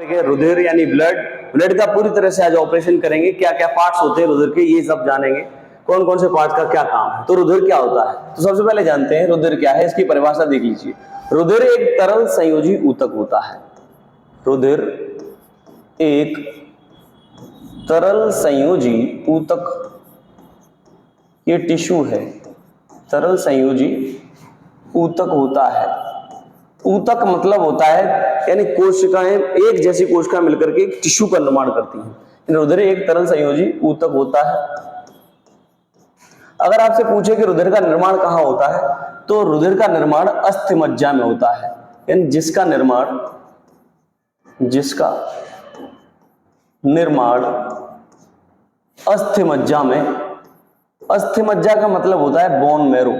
देखिए रुधिर यानी ब्लड, ब्लड का पूरी तरह से आज ऑपरेशन करेंगे। क्या क्या पार्ट्स होते हैं रुधिर के ये सब जानेंगे, कौन कौन से पार्ट्स का क्या काम है। तो रुधिर क्या होता है, तो सबसे पहले जानते हैं रुधिर क्या है, इसकी परिभाषा देख लीजिए। रुधिर एक तरल संयोजी ऊतक होता है। रुधिर एक तरल संयोजी ऊतक, ये टिश्यू है, तरल संयोजी ऊतक होता है। ऊतक मतलब होता है यानी कोशिकाएं, एक जैसी कोशिकाएं मिलकर के एक टिश्यू का निर्माण करती हैं। रुधिर एक तरल संयोजी ऊतक होता है। अगर आपसे पूछे कि रुधिर का निर्माण कहां होता है, तो रुधिर का निर्माण अस्थिमज्जा में होता है। यानी जिसका निर्माण अस्थिमज्जा में, अस्थिमज्जा का मतलब होता है बोन मैरो,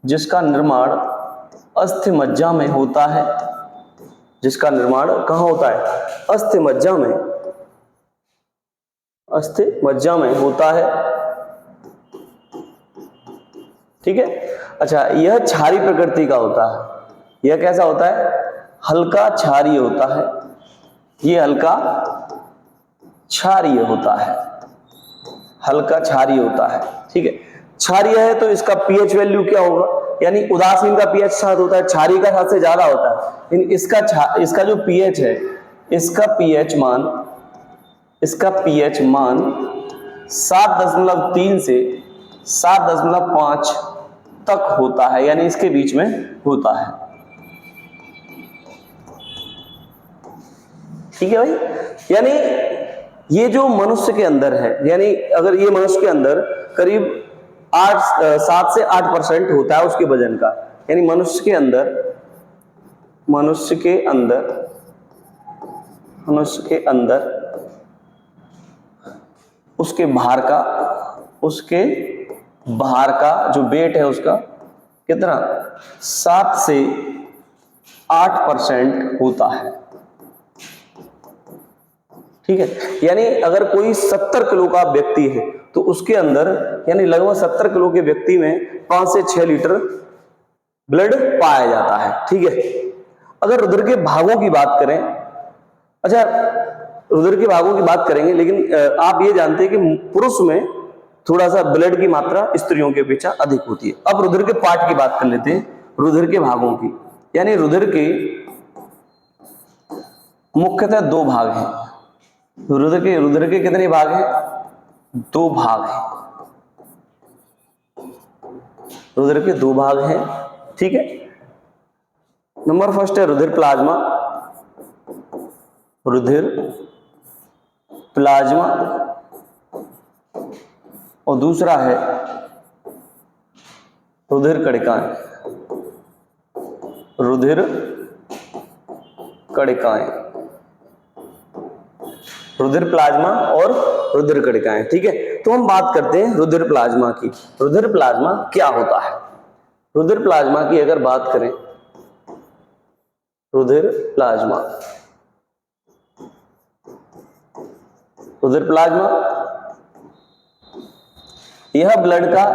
जिसका निर्माण अस्थिमज्जा में होता है। जिसका निर्माण कहां होता है, अस्थिमज्जा में, अस्थिमज्जा में होता है। ठीक है। अच्छा, यह क्षारीय प्रकृति का होता है। यह कैसा होता है, हल्का क्षारीय होता है। यह हल्का क्षारीय होता है, हल्का क्षारीय होता है। ठीक है, क्षारीय है तो इसका पीएच वैल्यू क्या होगा, यानी उदासीन का पीएच 7 होता है, क्षारीय का 7 से ज्यादा होता है। लेकिन इसका जो पीएच है, इसका पीएच मान 7.3 से 7.5 तक होता है, यानी इसके बीच में होता है। ठीक है भाई, यानी ये जो मनुष्य के अंदर है, यानी अगर ये मनुष्य के अंदर करीब 7 से 8% होता है उसके वजन का, यानी मनुष्य के अंदर उसके भार का जो वेट है उसका कितना, 7 से 8% होता है। ठीक है, यानी अगर कोई 70 किलो का व्यक्ति है तो उसके अंदर यानी लगभग 70 किलो के व्यक्ति में 5 से 6 लीटर ब्लड पाया जाता है। ठीक है। अगर रुधिर के भागों की बात करें, अच्छा रुधिर के भागों की बात करेंगे, लेकिन आप ये जानते हैं कि पुरुष में थोड़ा सा ब्लड की मात्रा स्त्रियों के अपेक्षा अधिक होती है। अब रुधिर के पार्ट की बात कर लेते हैं, रुधिर के भागों की। यानी रुधिर के मुख्यतः 2 भाग हैं। रुधिर के कितने भाग हैं, 2 भाग हैं। रुधिर के 2 भाग हैं। ठीक है, नंबर फर्स्ट है रुधिर प्लाज्मा, और दूसरा है रुधिर कणिकाएं। रुधिर प्लाज्मा और रुधिर कणिकाएं। ठीक है, तो हम बात करते हैं रुधिर प्लाज्मा की। रुधिर प्लाज्मा क्या होता है, रुधिर प्लाज्मा की अगर बात करें, रुधिर प्लाज्मा यह ब्लड का,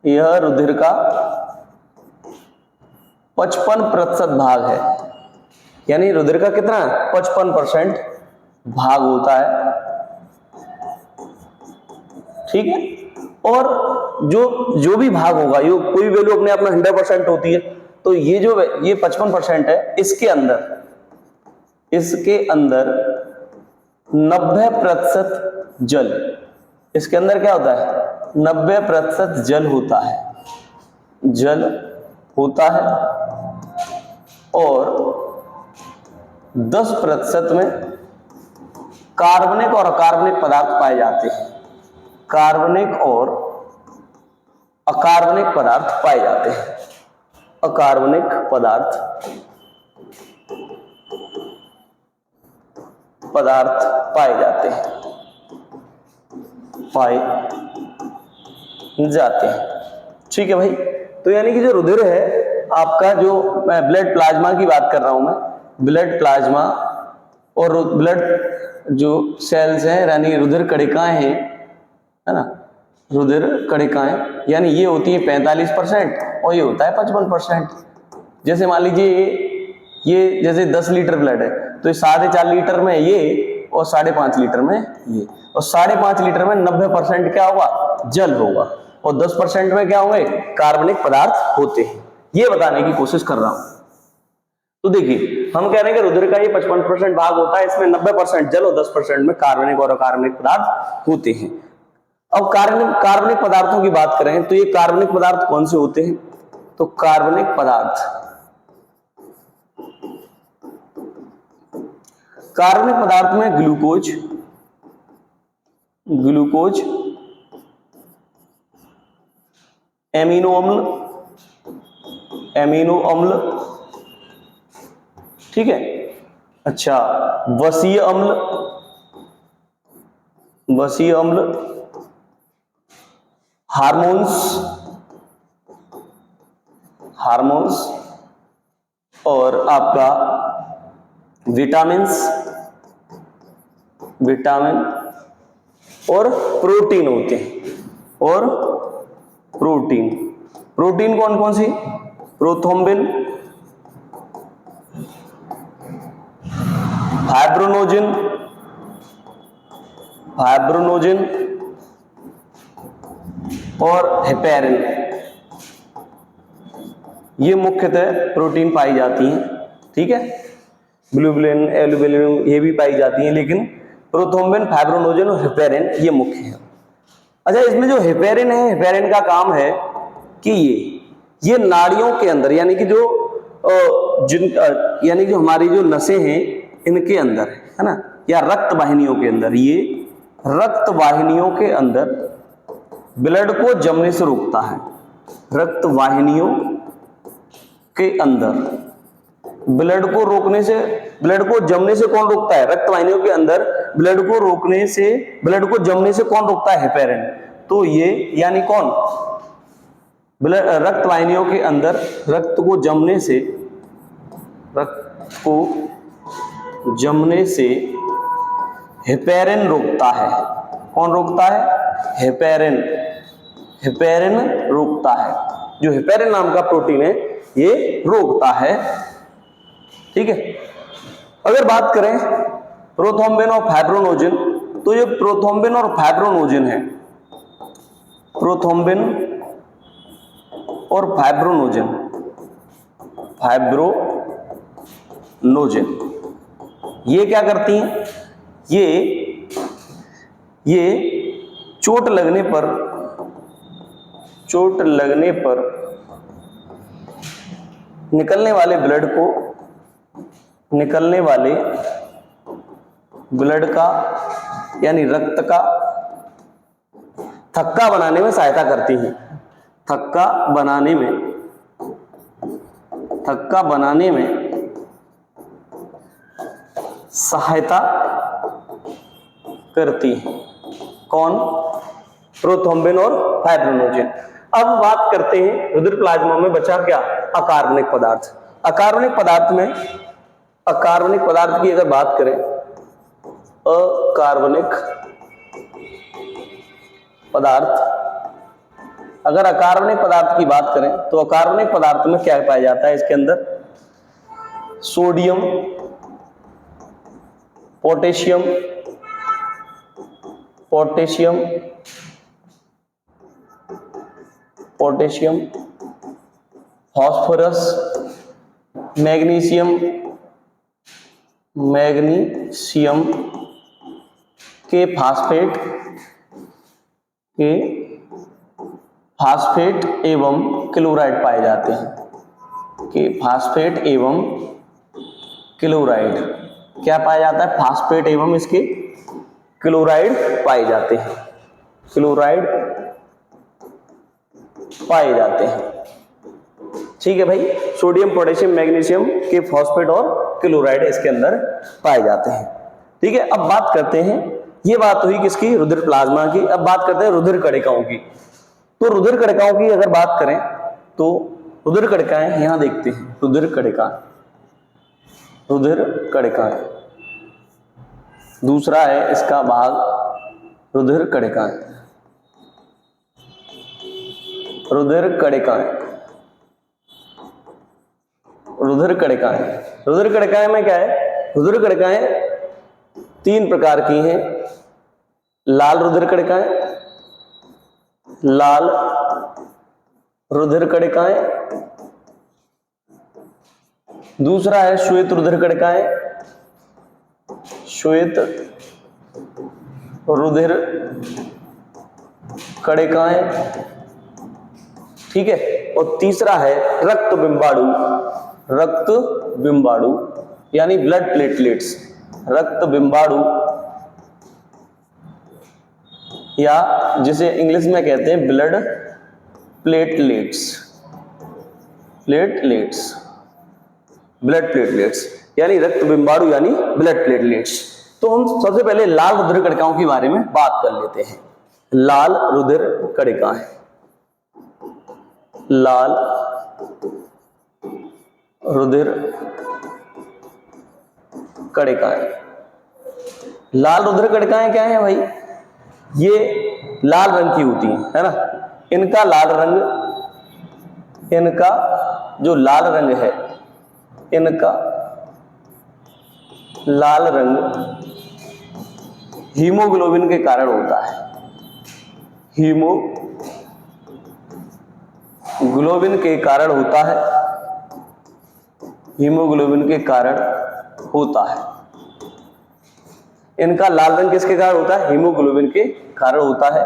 यह रुधिर का 55% भाग है। यानी रुधिर का कितना, 55% भाग होता है। ठीक है, और जो भी भाग होगा, ये कोई वैल्यू अपने आप में 100% होती है, तो ये 55% है, इसके अंदर 90% जल, इसके अंदर क्या होता है, 90% जल होता है, और 10% में कार्बनिक और अकार्बनिक पदार्थ पाए जाते हैं। कार्बनिक और अकार्बनिक पदार्थ पाए जाते हैं। अकार्बनिक पदार्थ पाए जाते हैं। ठीक है भाई, तो यानी कि जो रुधिर है आपका, जो मैं ब्लड प्लाज्मा की बात कर रहा हूं, मैं ब्लड प्लाज्मा और ब्लड जो सेल्स हैं, यानी रुधिर कणिकाएं हैं, है ना, रुधिर कणिकाएं, यानी ये होती है 45% और ये होता है 55%। जैसे मान लीजिए ये जैसे 10 लीटर ब्लड है तो 4.5 लीटर में ये और 5.5 लीटर में ये, और 5.5 लीटर में 90% क्या होगा, जल होगा, और 10% में क्या होंगे, कार्बनिक पदार्थ होते हैं। ये बताने की कोशिश कर रहा हूं। तो देखिए हम कह रहे हैं कि रुधिर का ये 55% भाग होता है, इसमें 90% जल और 10% में कार्बनिक और अकार्बनिक पदार्थ होते हैं। अब कार्बनिक पदार्थों की बात करें तो ये कार्बनिक पदार्थ कौन से होते हैं, तो कार्बनिक पदार्थ में ग्लूकोज, एमिनो अम्ल, ठीक है, अच्छा, वसीय अम्ल, हार्मोन्स और आपका विटामिन और प्रोटीन होते हैं। और प्रोटीन कौन कौन सी, प्रोथ्रोम्बिन, फाइब्रोनोजिन और हेपेरिन, ये मुख्यतः प्रोटीन पाई जाती हैं, ठीक है। ग्लोबुलिन, एल्बुमिन ये भी पाई जाती हैं, लेकिन प्रोथ्रोम्बिन, फाइब्रोनोजिन और हेपेरिन ये मुख्य है। अच्छा, इसमें जो हेपेरिन है, हेपेरिन का काम है कि ये नाड़ियों के अंदर, यानी कि जो हमारी जो नसें हैं इनके अंदर, है ना, या रक्त वाहिनियों के अंदर, ये रक्त वाहिनियों के अंदर ब्लड को जमने से रोकता है। रक्त वाहिनियों के अंदर ब्लड को जमने से कौन रोकता है, रक्त वाहिनियों के अंदर ब्लड को जमने से कौन रोकता है, हेपेरिन। तो ये यानी कौन, रक्त वाहिनियों के अंदर रक्त को जमने से हेपेरिन रोकता है। कौन रोकता है, हेपेरिन रोकता है। जो हेपेरिन नाम का प्रोटीन है ये रोकता है, ठीक है। अगर बात करें प्रोथ्रोम्बिन और फाइब्रोनोजिन, तो ये प्रोथ्रोम्बिन और फाइब्रोनोजिन है, प्रोथ्रोम्बिन और फाइब्रोनोजिन, ये क्या करती हैं, ये चोट लगने पर निकलने वाले ब्लड का यानी रक्त का थक्का बनाने में सहायता करती हैं। थक्का बनाने में सहायता करती है। कौन, प्रोथ्रोम्बिन और फाइब्रोनोजिन। अब बात करते हैं रुधिर प्लाज्मा में बचा क्या, अकार्बनिक पदार्थ। अकार्बनिक पदार्थ की अगर बात करें, अगर अकार्बनिक पदार्थ की बात करें तो अकार्बनिक पदार्थ में क्या पाया जाता है, इसके अंदर सोडियम, पोटेशियम, फास्फोरस, मैग्नीशियम के फास्फेट एवं क्लोराइड पाए जाते हैं। क्या पाया जाता है, फास्फेट एवं इसके क्लोराइड पाए जाते हैं। ठीक है भाई, सोडियम, पोटेशियम, मैग्नीशियम के फास्फेट और क्लोराइड इसके अंदर पाए जाते हैं। ठीक है, अब बात करते हैं, ये बात हुई किसकी, रुधिर प्लाज्मा की। अब बात करते हैं रुधिर कणिकाओं की। तो रुधिर कणिकाओं की अगर बात करें तो रुधिर कणिकाएं यहां देखते हैं, रुधिर कणिकाएं दूसरा है इसका भाग, रुधिर कणिकाएं। रुधिर कणिकाएं। रुधिर कणिकाएं में क्या है, रुधिर कणिकाएं 3 प्रकार की हैं। लाल रुधिर कणिकाएं, लाल रुधिर कणिकाएं, दूसरा है श्वेत रुधिर कणिकाएं, श्वेत रुधिर कणिकाएं, ठीक है। और तीसरा है रक्त बिंबाणु, रक्त बिंबाणु यानी ब्लड प्लेटलेट्स, रक्त बिंबाणु या जिसे इंग्लिश में कहते हैं blood platelets, platelets, blood platelets यानी रक्त बिंबाणु यानी ब्लड प्लेटलेट्स। तो हम सबसे पहले लाल रुधिर कणिकाओं के बारे में बात कर लेते हैं। लाल रुधिर कणिकाएं, लाल रुधिर कणिकाएं। लाल रुधिर कणिकाएं क्या है भाई, ये लाल रंग की होती है ना। इनका लाल रंग, इनका जो लाल रंग है, इनका लाल रंग हीमोग्लोबिन के कारण होता है, हीमोग्लोबिन के कारण होता है, हीमोग्लोबिन के कारण होता है। इनका लाल रंग किसके कारण होता है, हीमोग्लोबिन के कारण होता है।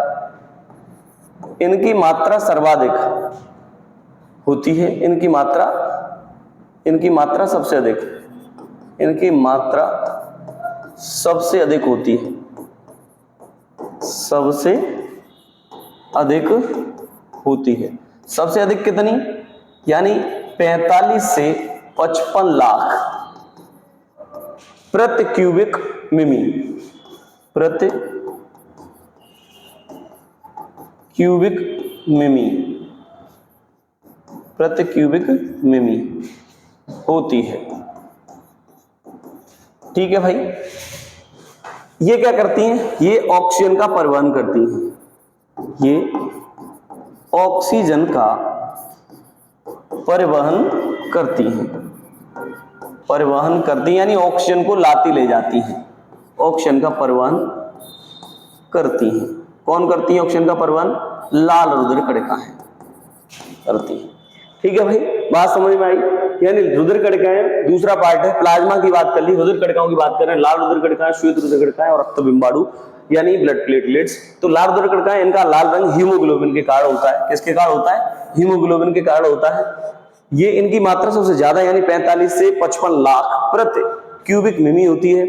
इनकी मात्रा सर्वाधिक होती है, इनकी मात्रा सबसे अधिक, इनकी मात्रा सबसे अधिक होती है, सबसे अधिक होती है। सबसे अधिक कितनी, यानी 45 से 55 लाख प्रति क्यूबिक मिमी, प्रति क्यूबिक मिमी, प्रति क्यूबिक मिमी होती है। ठीक है भाई। ये क्या करती हैं, ये ऑक्सीजन का परिवहन करती हैं, ये ऑक्सीजन का परिवहन करती हैं, परिवहन करती यानी ऑक्सीजन को लाती ले जाती हैं, ऑक्सीजन का परिवहन करती हैं। कौन करती है ऑक्सीजन का परिवहन, लाल रुधिर कणिकाएं करती हैं। ठीक है भाई, बात समझ में आई। यानी रुधिर कणिकाएं दूसरा पार्ट है। प्लाज्मा की बात कर ली, रुधिर कणिकाओं की बात कर रहे हैं। लाल रुधिर कणिकाएं, श्वेत रुधिर कणिकाएं और रक्त बिंबाणु यानी ब्लड प्लेटलेट्स। तो लाल रुधिर कणिकाएं, इनका लाल रंग हीमोग्लोबिन के कारण होता है। किसके कारण होता है, हीमोग्लोबिन के कारण होता है। ये इनकी मात्रा सबसे ज्यादा यानी 45 से 55 लाख प्रति क्यूबिक मिमी होती है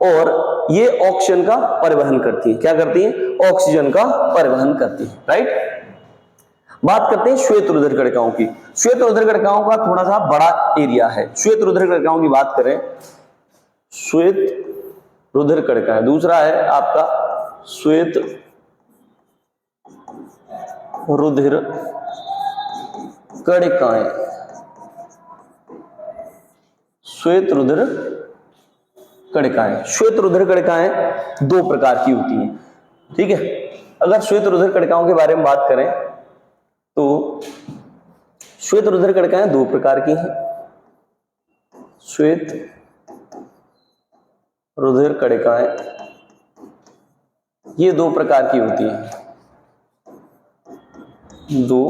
और ये ऑक्सीजन का परिवहन करती है। क्या करती है, ऑक्सीजन का परिवहन करती है। राइट। बात करते हैं श्वेत रुधिर कणिकाओं की। श्वेत रुधिर कणिकाओं का थोड़ा सा बड़ा एरिया है। श्वेत रुधिर कणिकाओं की बात करें, श्वेत रुधिर कणिकाएं, दूसरा है आपका श्वेत रुधिर कणिकाएं, श्वेत रुधिर कणिकाएं। श्वेत रुधिर कणिकाएं 2 प्रकार की होती हैं। ठीक है। अगर श्वेत रुधिर कणिकाओं के बारे में बात करें तो श्वेत रुधिर कणिकाएं 2 प्रकार की हैं। श्वेत रुधिर कणिकाएं ये 2 प्रकार की होती हैं, 2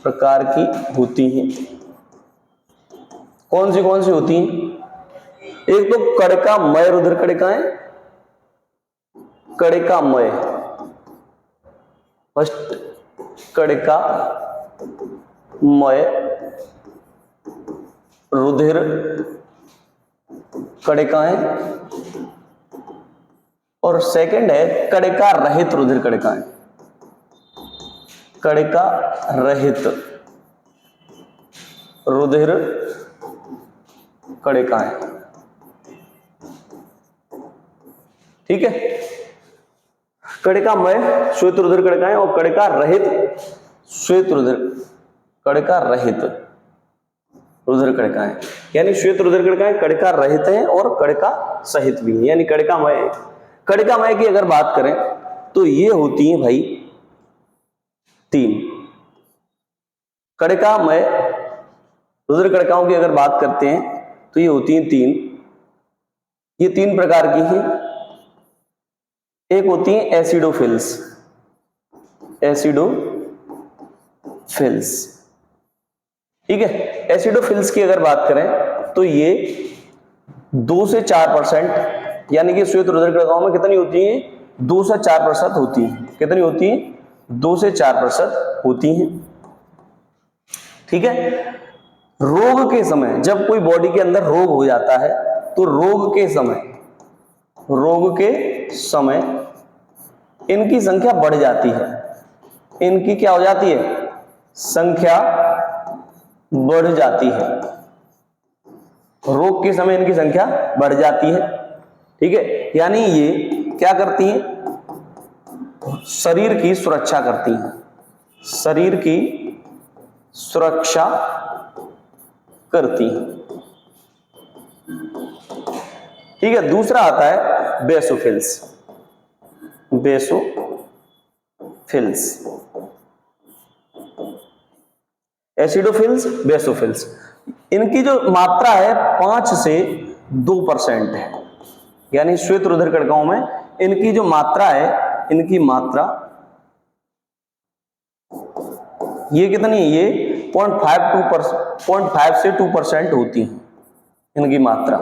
प्रकार की होती हैं। कौन सी होती हैं, एक तो कणिकामय रुधिर कणिकाएं, कणिकामय, फर्स्ट कणिकामय रुधिर कणिकाएं और सेकंड है कणिका रहित रुधिर कणिकाएं, कणिका रहित रुधिर कणिकाएं। ठीक है। कणिकामय श्वेत रुधिर कणिकाएं और कणिका रहित श्वेत रुधिर, कणिका रहित रुधिर कणिकाएं। यानी श्वेत रुधिर कणिकाएं कणिका रहित हैं और कणिका सहित भी हैं, यानी कणिकामय। कणिकामय की अगर बात करें तो ये होती हैं भाई 3। कणिकामय रुधिर कणिकाओं की अगर बात करते हैं तो ये होती हैं तीन। ये तीन प्रकार की हैं। एक होती है एसिडोफिल्स, एसिडोफिल्स, ठीक है। एसिडोफिल्स की अगर बात करें तो ये 2 से 4%, यानी कि श्वेत रुधिर कणिकाओं में कितनी होती है? 2 से 4% होती है। कितनी होती है? 2 से 4% होती हैं, ठीक है। रोग के समय, जब कोई बॉडी के अंदर रोग हो जाता है तो रोग के समय इनकी संख्या बढ़ जाती है। इनकी क्या हो जाती है? संख्या बढ़ जाती है। रोग के समय इनकी संख्या बढ़ जाती है, ठीक है। यानी ये क्या करती हैं? शरीर की सुरक्षा करती हैं, शरीर की सुरक्षा करती हैं, ठीक है। दूसरा आता है बेसोफिल्स, बेसोफिल्स, एसिडोफिल्स, बेसोफिल्स। इनकी जो मात्रा है 5 से 2% है, यानी श्वेत रुधिर कणिकाओं में इनकी जो मात्रा है, इनकी मात्रा ये कितनी है? ये 0.5 से 2% होती है इनकी मात्रा,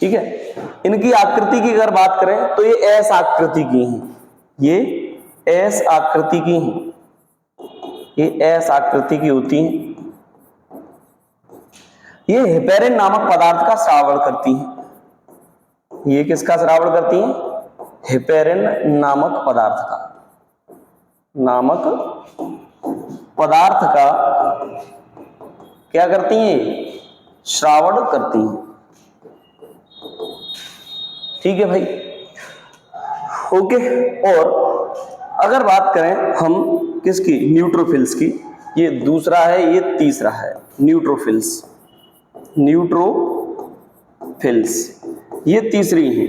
ठीक है। इनकी आकृति की अगर बात करें तो ये एस आकृति की हैं, ये एस आकृति की हैं, ये एस आकृति की होती हैं। ये हेपेरिन नामक पदार्थ का स्रावण करती हैं। ये किसका स्रावण करती हैं? हेपेरिन नामक पदार्थ का क्या करती हैं? श्रावण करती हैं, ठीक है भाई, ओके। और अगर बात करें हम किसकी? न्यूट्रोफिल्स की। ये दूसरा है, ये तीसरा है न्यूट्रोफिल्स, ये तीसरी है।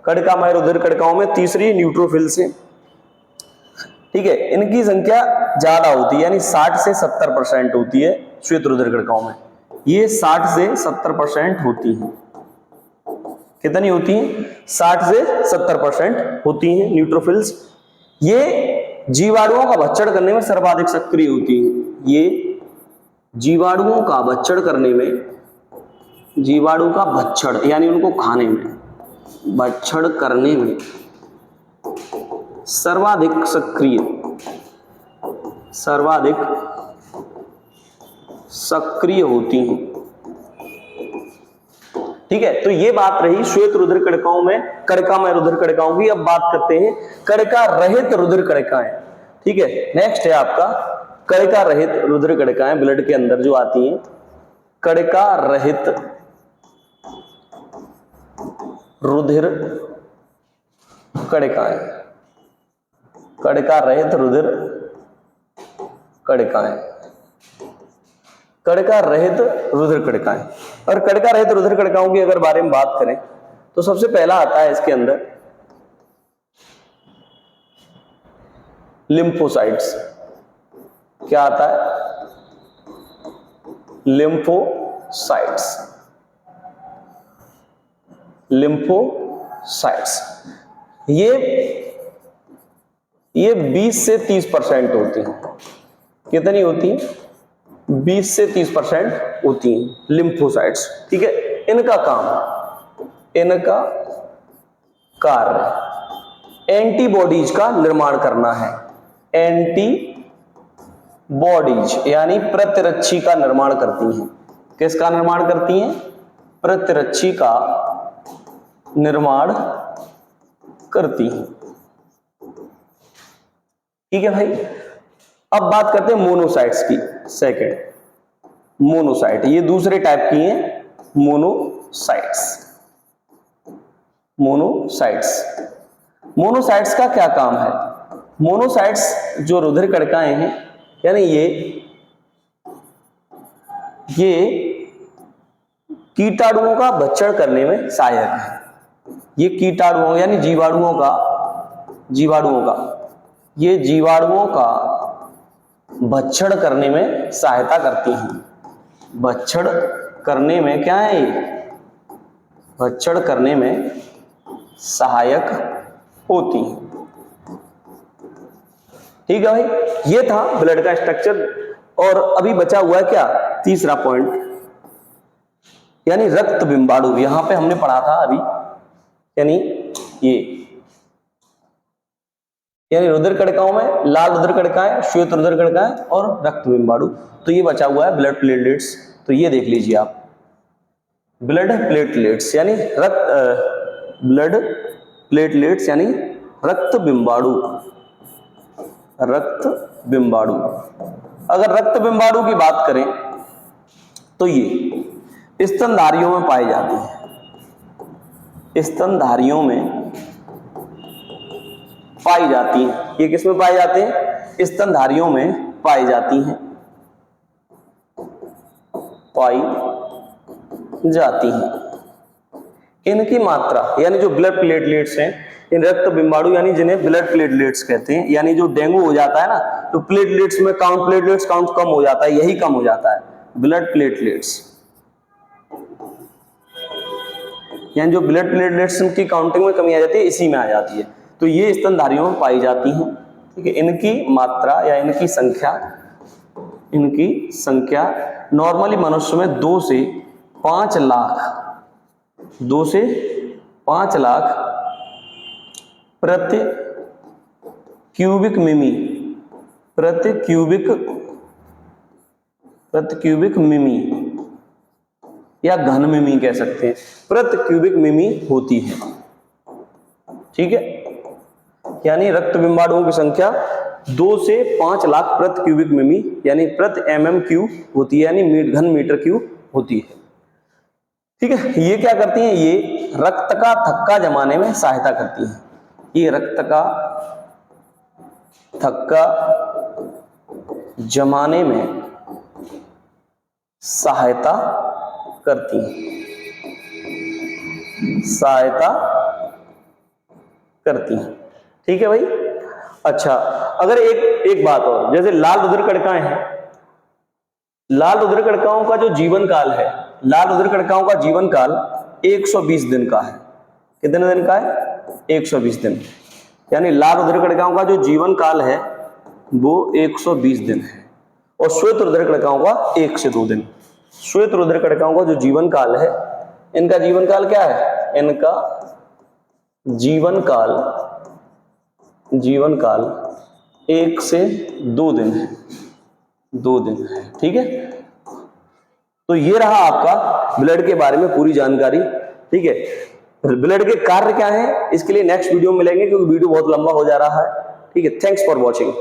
कणिकामय रुधिर कणिकाओं में तीसरी न्यूट्रोफिल्स है, ठीक है। इनकी संख्या ज्यादा होती है, यानी 60 से 70% होती है श्वेत रुधिर कणिकाओं में। ये 60 से 70% होती है। कितनी होती हैं? 60 से 70% होती हैं न्यूट्रोफिल्स। ये जीवाणुओं का भक्षण करने में सर्वाधिक सक्रिय होती हैं। ये जीवाणुओं का भक्षण करने में, जीवाणु का भक्षण यानी उनको खाने में, भक्षण करने में सर्वाधिक सक्रिय होती हैं, ठीक है। तो ये बात रही श्वेत रुधिर कणिकाओं में कणिकामय रुधिर कणिकाओं की। अब बात करते हैं कणिका रहित रुधिर कणिकाएं, ठीक है। नेक्स्ट है आपका कणिका रहित रुधिर कणिकाएं, ब्लड के अंदर जो आती हैं। कणिका रहित रुधिर कणिकाएं, कणिका रहित रुधिर कणिकाएं, कणिका रहित रुधिर कणिकाएं। और कणिका रहित रुधिर कणिकाओं की अगर बारे में बात करें तो सबसे पहला आता है इसके अंदर लिम्फोसाइट्स। क्या आता है? लिम्फोसाइट्स, ये 20 से 30% होती हैं। कितनी होती है? 20 से 30% होती हैं लिम्फोसाइट्स, ठीक है। इनका कार्य एंटीबॉडीज का निर्माण करना है। एंटीबॉडीज यानी प्रतिरक्षी का निर्माण करती हैं। किसका निर्माण करती हैं? प्रतिरक्षी का निर्माण करती हैं, ठीक है भाई। अब बात करते हैं मोनोसाइट्स की। सेकंड, मोनोसाइट, ये दूसरे टाइप की हैं मोनोसाइट्स का क्या काम है? मोनोसाइट्स जो रुधिर कणिकाएं हैं, यानी ये कीटाणुओं का भक्षण करने में सहायक है। ये कीटाणुओं यानी जीवाणुओं का भक्षण करने में सहायता करती हैं। भक्षण करने में क्या है ये? भक्षण करने में सहायक होती हैं। ठीक है भाई, ये था ब्लड का स्ट्रक्चर। और अभी बचा हुआ है क्या? तीसरा पॉइंट, यानी रक्त बिंबाणु। यहां पे हमने पढ़ा था अभी, यानी ये, यानी रुधिर कणिकाओं में लाल रुधिर कणिकाएं, श्वेत रुधिर कणिकाएं और रक्त बिंबाणु। तो ये बचा हुआ है ब्लड प्लेटलेट्स। तो ये देख लीजिए आप, ब्लड प्लेटलेट्स यानी ब्लड प्लेटलेट्स यानी रक्त बिंबाणु। रक्त बिंबाणु, अगर रक्त बिंबाणु की बात करें तो ये स्तनधारियों में पाई जाती है। स्तनधारियों में पाई जाती हैं। ये किसमें पाए जाते हैं? स्तनधारियों में पाई जाती हैं, पाई जाती हैं। इनकी मात्रा, यानी जो ब्लड प्लेटलेट्स हैं, इन रक्त बिंबाणु यानी जिन्हें ब्लड प्लेटलेट्स कहते हैं, यानी जो डेंगू हो जाता है ना, तो प्लेटलेट्स में प्लेटलेट्स काउंट कम हो जाता है, यही कम हो जाता है। ब्लड प्लेटलेट्स यानी जो ब्लड प्लेटलेट्स की काउंटिंग में कमी आ जाती है, इसी में आ जाती है। तो ये स्तनधारियों में पाई जाती हैं। ठीक है, इनकी मात्रा या इनकी संख्या नॉर्मली मनुष्य में 2 से 5 लाख प्रति क्यूबिक मिमी या घन मिमी कह सकते हैं, प्रति क्यूबिक मिमी होती है। ठीक है, यानी रक्त बिंबाणुओं की संख्या 2 से 5 लाख प्रति क्यूबिक मिमी यानी प्रति mm³ होती है, यानी घन मीटर क्यूब होती है। ठीक है, ये क्या करती हैं? ये रक्त का थक्का जमाने में सहायता करती हैं। ये रक्त का थक्का जमाने में सहायता करती हैं, ठीक है भाई। अच्छा, अगर एक बात और, जैसे लाल रुधिर कणिकाएं हैं, लाल रुधिर कणिकाओं का जो जीवन काल है, लाल रुधिर कणिकाओं का जीवन काल 120 दिन का है। कितने दिन का है? 120 दिन। यानी लाल रुधिर कणिकाओं का जो जीवन काल है वो 120 दिन है। और श्वेत रुधिर कणिकाओं का 1 से 2 दिन। श्वेत रुधिर कणिकाओं का जो जीवन काल है, इनका जीवन काल क्या है? इनका जीवन काल 1 से 2 दिन है, 2 दिन है। ठीक है, तो ये रहा आपका ब्लड के बारे में पूरी जानकारी। ठीक है, ब्लड के कार्य क्या है इसके लिए नेक्स्ट वीडियो में मिलेंगे, क्योंकि वीडियो बहुत लंबा हो जा रहा है। ठीक है, थैंक्स फॉर वॉचिंग।